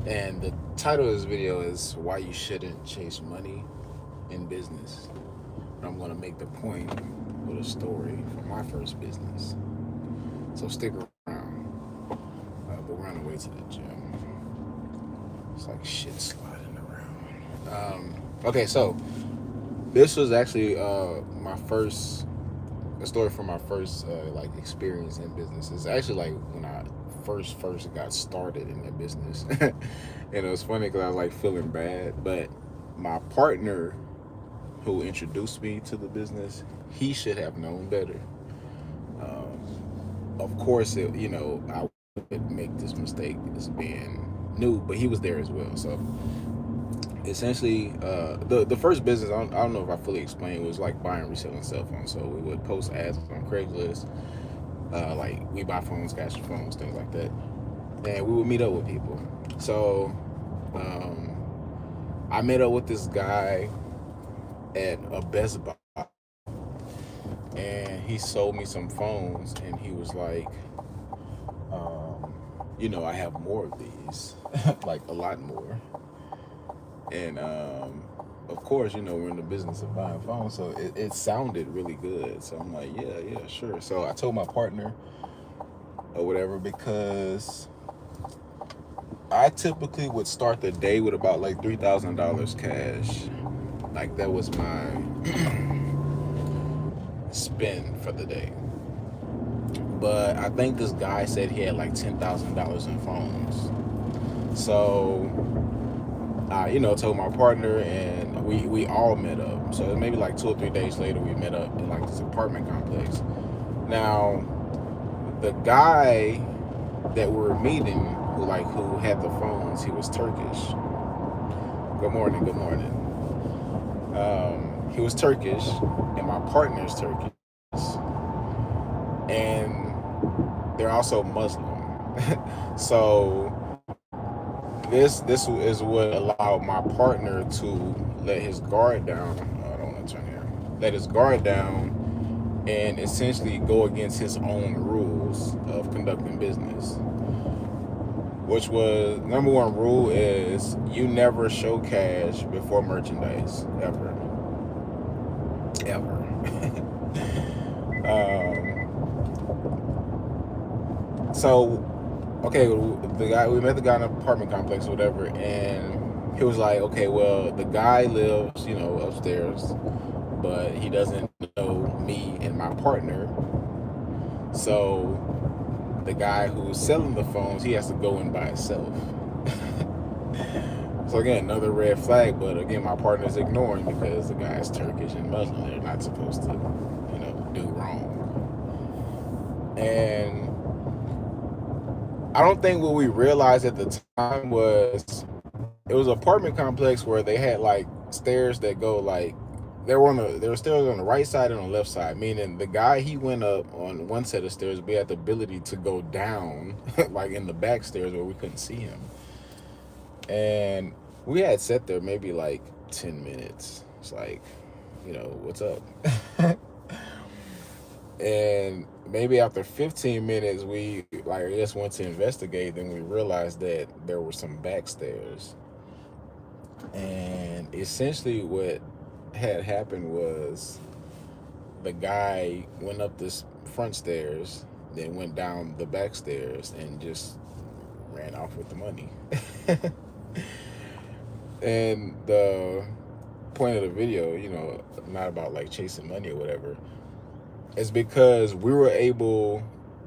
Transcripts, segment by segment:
And the title of this video is Why You Shouldn't Chase Money in Business. And I'm going to make the point with a story from my first business. So stick around. But we're on the way to the gym. It's like shit sliding around. Okay, so this was actually my first a story from my first like experience in business. It's actually like when I first got started in the business. And it was funny because I was like feeling bad, but my partner who introduced me to the business, he should have known better. Of course, I would make this mistake as being new, but he was there as well. So essentially, the first business, I don't know if I fully explained, was like buying and reselling cell phones. So we would post ads on Craigslist, like we buy phones, cash phones, things like that, and we would meet up with people. So I met up with this guy at a Best Buy, and he sold me some phones, and he was like, I have more of these, like a lot more. And of course, we're in the business of buying phones, so it sounded really good. So I'm like, yeah, sure. So I told my partner or whatever, because I typically would start the day with about like $3,000 cash. Like that was my spend for the day. But I think this guy said he had like $10,000 in phones. So told my partner, and we all met up. So maybe like 2 or 3 days later, we met up in like this apartment complex. Now, the guy that we were meeting, who had the phones, he was Turkish. Good morning, good morning. He was Turkish, and my partner's Turkish, and they're also Muslim. So this is what allowed my partner to let his guard down. I don't want to turn here. Let his guard down and essentially go against his own rules of conducting business. Which was number one rule is you never show cash before merchandise ever, ever. So okay, we met the guy in an apartment complex or whatever, and he was like, okay, well, the guy lives, upstairs, but he doesn't know me and my partner. So the guy who's selling the phones, he has to go in by himself. So again, another red flag, but again, my partner's ignoring because the guy's Turkish and Muslim. They're not supposed to, do wrong. And I don't think what we realized at the time was it was an apartment complex where they had like stairs that go like there were stairs on the right side and on the left side, meaning the guy, he went up on one set of stairs, we had the ability to go down like in the back stairs where we couldn't see him. And we had sat there maybe like 10 minutes. It's like, what's up? And maybe after 15 minutes, we like I guess went to investigate. Then we realized that there were some back stairs, and essentially what had happened was the guy went up this front stairs, then went down the back stairs, and just ran off with the money. And the point of the video, not about like chasing money or whatever, is because we were able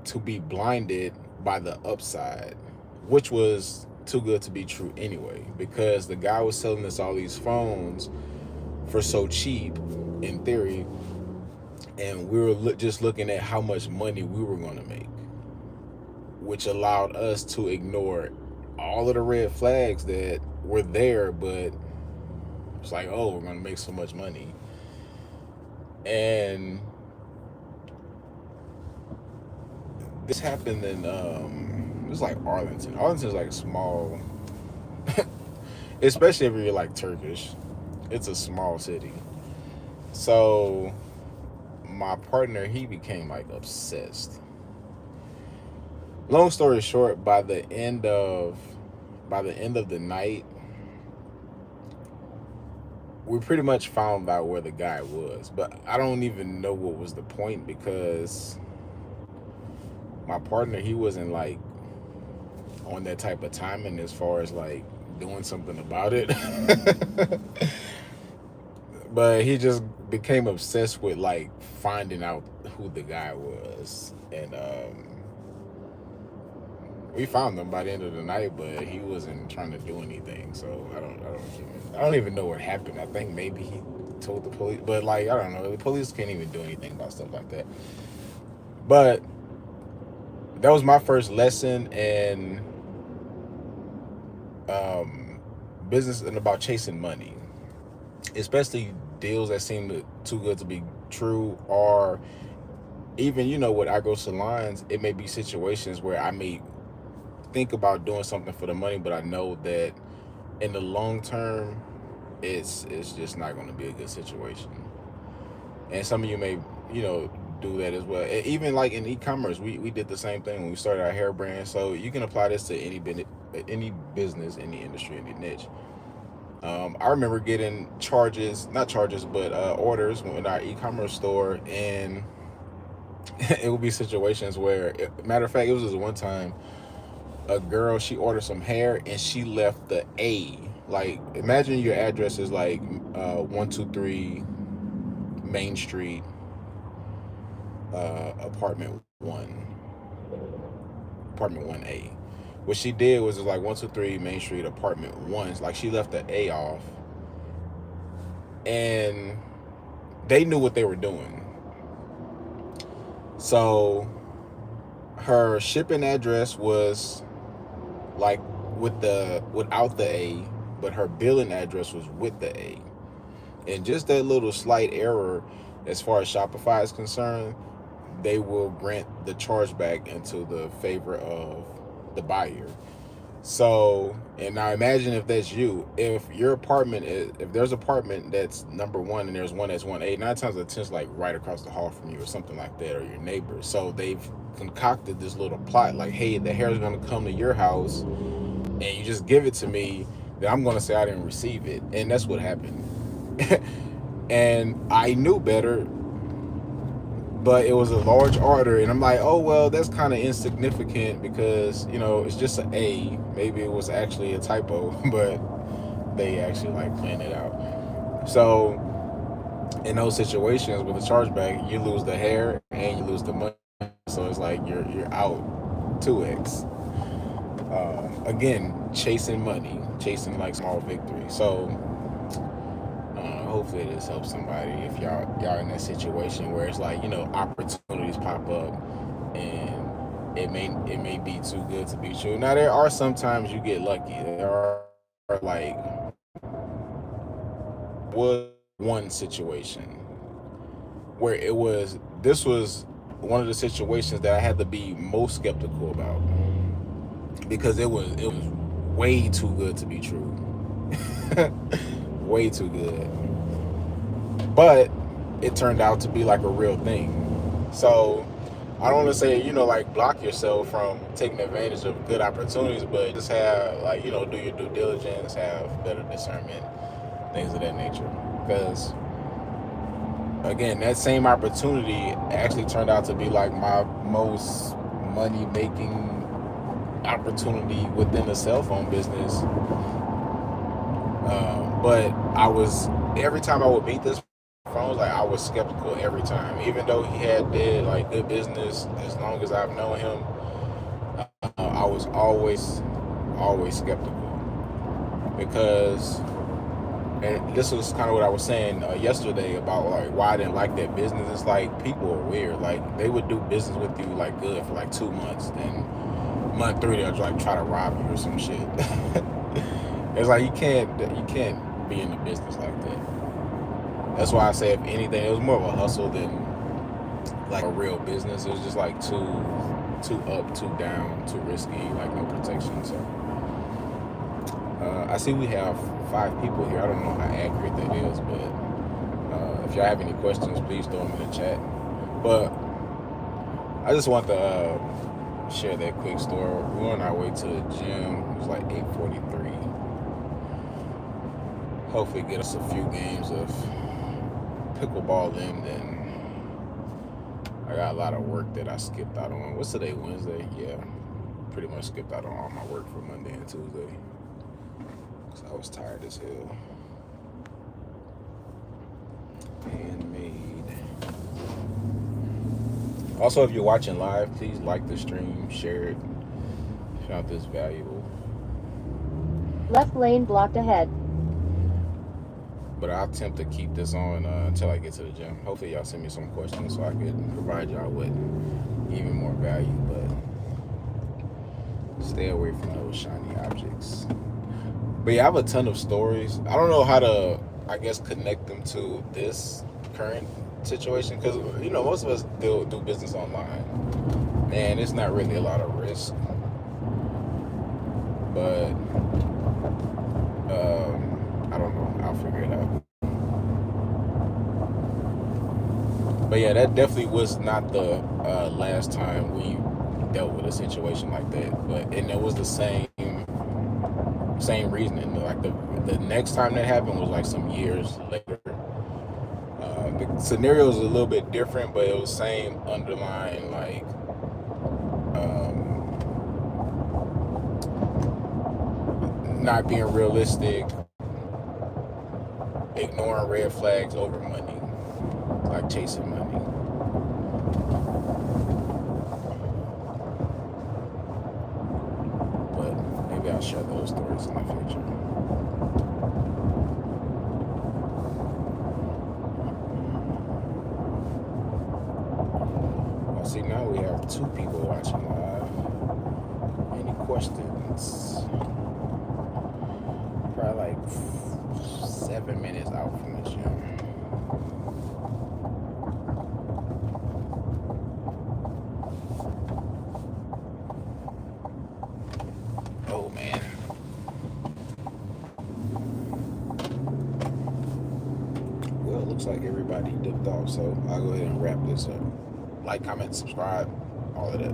to be blinded by the upside, which was too good to be true anyway, because the guy was selling us all these phones for so cheap in theory, and we were just looking at how much money we were going to make, which allowed us to ignore all of the red flags that were there, but it's like, oh, we're going to make so much money. And this happened in it was like Arlington. Arlington's like small, especially if you're like Turkish. It's a small city. So my partner, he became like obsessed. Long story short, by the end of by the end of the night, we pretty much found out where the guy was. But I don't even know what was the point, because my partner, he wasn't like on that type of timing as far as like doing something about it. But he just became obsessed with like finding out who the guy was. And we found him by the end of the night, but he wasn't trying to do anything. So I don't even know what happened. I think maybe he told the police, but like, I don't know. The police can't even do anything about stuff like that. But that was my first lesson in business and about chasing money, especially deals that seem too good to be true, or even, you know, with Agro Salons, it may be situations where I may think about doing something for the money, but I know that in the long term, it's just not going to be a good situation. And some of you may, you know, do that as well. Even like in e-commerce, we did the same thing when we started our hair brand. So you can apply this to any business, any industry, any niche. I remember getting orders in our e-commerce store, and it would be situations where, matter of fact, it was just one time, a girl, she ordered some hair and she left the A. Like, imagine your address is like 123 Main Street, apartment 1A. What she did was like 123 Main Street, apartment 1. Like, she left the A off, and they knew what they were doing. So her shipping address was like without the A, but her billing address was with the A. And just that little slight error, as far as Shopify is concerned, they will grant the chargeback into the favor of the buyer. So, and now imagine if that's you. If your apartment if there's an apartment that's number 1 and there's one that's 1A, 9 times out of 10 it's like right across the hall from you or something like that, or your neighbor. So they've concocted this little plot, like, hey, the hair is going to come to your house and you just give it to me, then I'm going to say I didn't receive it. And that's what happened. And I knew better, but it was a large order, and I'm like, oh well, that's kind of insignificant, because, you know, it's just an A. Maybe it was actually a typo, but they actually like planned it out. So in those situations with the chargeback, you lose the hair and you lose the money. So it's like you're out 2x. Again, chasing money, chasing like small victory. So hopefully this helps somebody if y'all in that situation where it's like, you know, opportunities pop up and it may be too good to be true. Now, there are sometimes you get lucky. There are like one situation where this was one of the situations that I had to be most skeptical about, because it was way too good to be true. Way too good. But it turned out to be like a real thing. So I don't want to say, you know, like block yourself from taking advantage of good opportunities, but just have, like, you know, do your due diligence, have better discernment, things of that nature. Because again, that same opportunity actually turned out to be like my most money making opportunity within the cell phone business. But every time I would meet this phone, like, I was skeptical every time, even though he had did like good business as long as I've known him. I was always skeptical, because, and this was kind of what I was saying yesterday about like why I didn't like that business. It's like, people are weird. Like, they would do business with you like good for like 2 months, then month 3 they'll like try to rob you or some shit. It's like you can't be in the business like that. That's why I say, if anything, it was more of a hustle than like a real business. It was just like too up, too down, too risky, like no protection. So I see we have 5 people here. I don't know how accurate that is, but if y'all have any questions, please throw them in the chat. But I just want to share that quick story. We were on our way to the gym. It was like 8:40. 43. Hopefully get us a few games of pickleball in. Then I got a lot of work that I skipped out on. What's today, Wednesday? Yeah, pretty much skipped out on all my work for Monday and Tuesday. Because I was tired as hell. Handmade. Also, if you're watching live, please like the stream, share it if you found this valuable. Left lane blocked ahead. But I'll attempt to keep this on until I get to the gym. Hopefully y'all send me some questions so I can provide y'all with even more value. But stay away from those shiny objects. But yeah, I have a ton of stories. I don't know how to, I guess, connect them to this current situation. Because, you know, most of us do business online. Man, it's not really a lot of risk. But I don't know. I'll figure it out. But yeah, that definitely was not the last time we dealt with a situation like that. And it was the same reasoning. Like the next time that happened was like some years later. The scenario was a little bit different, but it was same underlying like not being realistic, ignoring red flags over money, like chasing money. But maybe I'll share those stories in the future. Well, see, now we have 2 people watching live. Any questions? Probably like 7 minutes out from the gym. Oh man. Well, it looks like everybody dipped off, so I'll go ahead and wrap this up. Like, comment, subscribe, all of that.